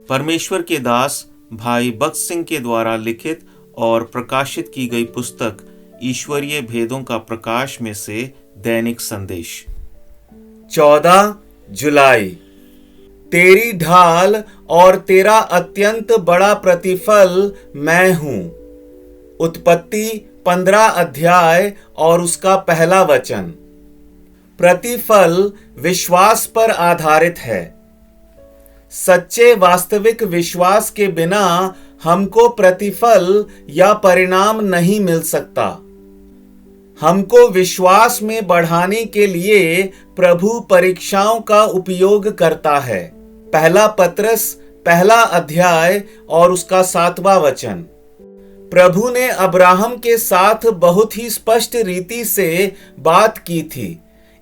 परमेश्वर के दास भाई बख्श सिंह के द्वारा लिखित और प्रकाशित की गई पुस्तक ईश्वरीय भेदों का प्रकाश में से दैनिक संदेश। 14 जुलाई। तेरी ढाल और तेरा अत्यंत बड़ा प्रतिफल मैं हूं। उत्पत्ति 15 अध्याय और उसका पहला वचन। प्रतिफल विश्वास पर आधारित है। सच्चे वास्तविक विश्वास के बिना हमको प्रतिफल या परिणाम नहीं मिल सकता। हमको विश्वास में बढ़ाने के लिए प्रभु परीक्षाओं का उपयोग करता है। पहला पत्रस 1 अध्याय और उसका 7वां वचन। प्रभु ने अब्राहम के साथ बहुत ही स्पष्ट रीति से बात की थी।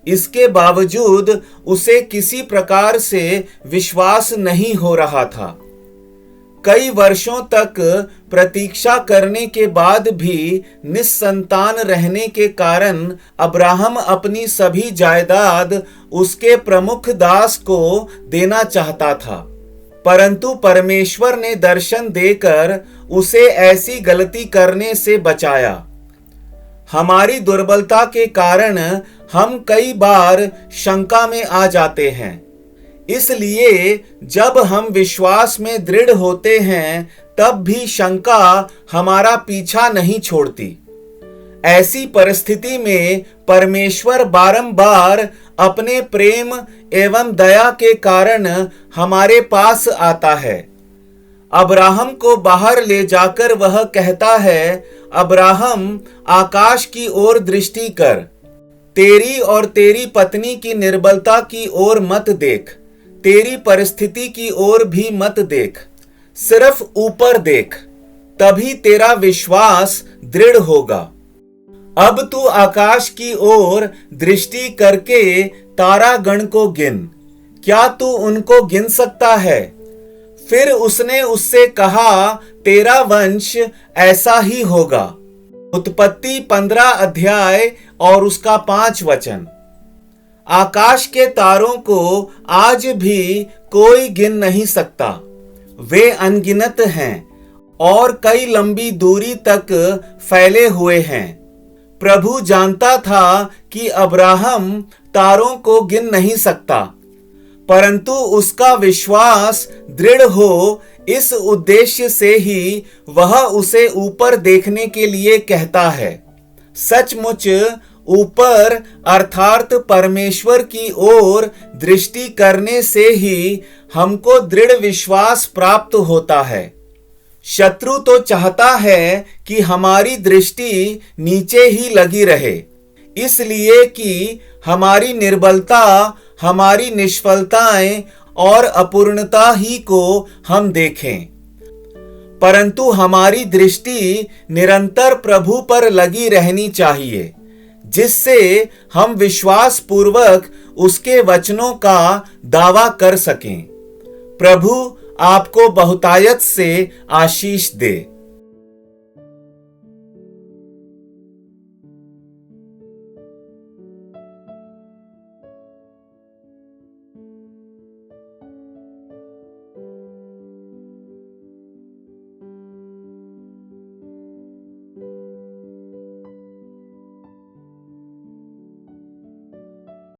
इसके बावजूद उसे किसी प्रकार से विश्वास नहीं हो रहा था। कई वर्षों तक प्रतीक्षा करने के बाद भी निस्संतान रहने के कारण अब्राहम अपनी सभी जायदाद उसके प्रमुख दास को देना चाहता था, परंतु परमेश्वर ने दर्शन देकर उसे ऐसी गलती करने से बचाया। हमारी दुर्बलता के कारण हम कई बार शंका में आ जाते हैं। इसलिए जब हम विश्वास में दृढ़ होते हैं तब भी शंका हमारा पीछा नहीं छोड़ती। ऐसी परिस्थिति में परमेश्वर बारंबार अपने प्रेम एवं दया के कारण हमारे पास आता है। अब्राहम को बाहर ले जाकर वह कहता है, अब्राहम आकाश की ओर दृष्टि कर, तेरी और तेरी पत्नी की निर्बलता की ओर मत देख, तेरी परिस्थिति की ओर भी मत देख, सिर्फ ऊपर देख, तभी तेरा विश्वास दृढ़ होगा। अब तू आकाश की ओर दृष्टि करके तारागण को गिन, क्या तू उनको गिन सकता है? फिर उसने उससे कहा, तेरा वंश ऐसा ही होगा। उत्पत्ति 15 अध्याय और उसका 5 वचन। आकाश के तारों को आज भी कोई गिन नहीं सकता। वे अनगिनत हैं और कई लंबी दूरी तक फैले हुए हैं। प्रभु जानता था कि अब्राहम तारों को गिन नहीं सकता, परंतु उसका विश्वास दृढ़ हो, इस उद्देश्य से ही वह उसे ऊपर देखने के लिए कहता है। सचमुच ऊपर अर्थात परमेश्वर की ओर दृष्टि करने से ही हमको दृढ़ विश्वास प्राप्त होता है। शत्रु तो चाहता है कि हमारी दृष्टि नीचे ही लगी रहे, इसलिए कि हमारी निर्बलता, हमारी निष्फलताएं और अपूर्णता ही को हम देखें, परंतु हमारी दृष्टि निरंतर प्रभु पर लगी रहनी चाहिए, जिससे हम विश्वास पूर्वक उसके वचनों का दावा कर सकें। प्रभु आपको बहुतायत से आशीष दे।